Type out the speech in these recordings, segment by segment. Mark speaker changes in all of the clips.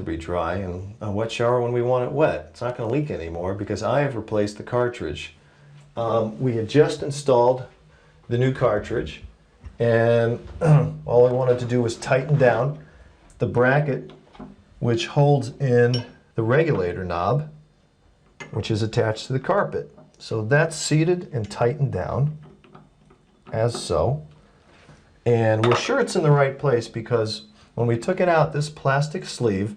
Speaker 1: be dry, and a wet shower when we want it wet. It's not going to leak anymore because I have replaced the cartridge. We had just installed the new cartridge, and all I wanted to do was tighten down the bracket which holds in the regulator knob, which is attached to the carpet. So that's seated and tightened down, as so. And we're sure it's in the right place because when we took it out, this plastic sleeve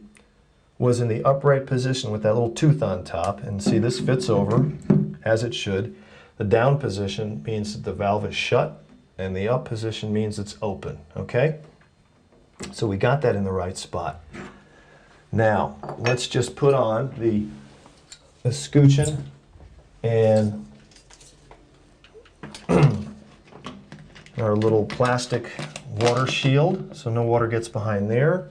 Speaker 1: was in the upright position with that little tooth on top. And see, this fits over as it should. The down position means that the valve is shut, and the up position means it's open, okay? So we got that in the right spot. Now, let's just put on the escutcheon and our little plastic water shield so no water gets behind there.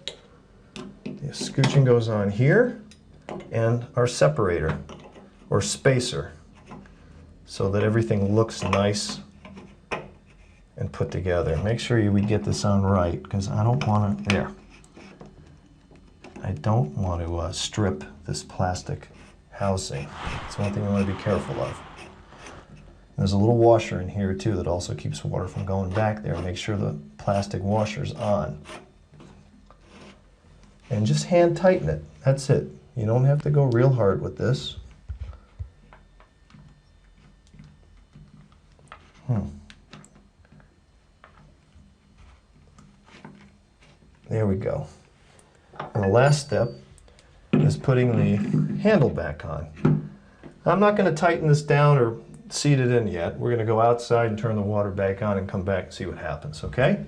Speaker 1: The escutcheon goes on here, and our separator or spacer so that everything looks nice and put together. Make sure we get this on right because I don't want to, there. I don't want to strip this plastic housing. It's one thing I want to be careful of. There's a little washer in here too that also keeps water from going back there. Make sure the plastic washer's on. And just hand tighten it. That's it. You don't have to go real hard with this. There we go. And the last step is putting the handle back on. I'm not going to tighten this down or seat it in yet. We're going to go outside and turn the water back on and come back and see what happens, okay?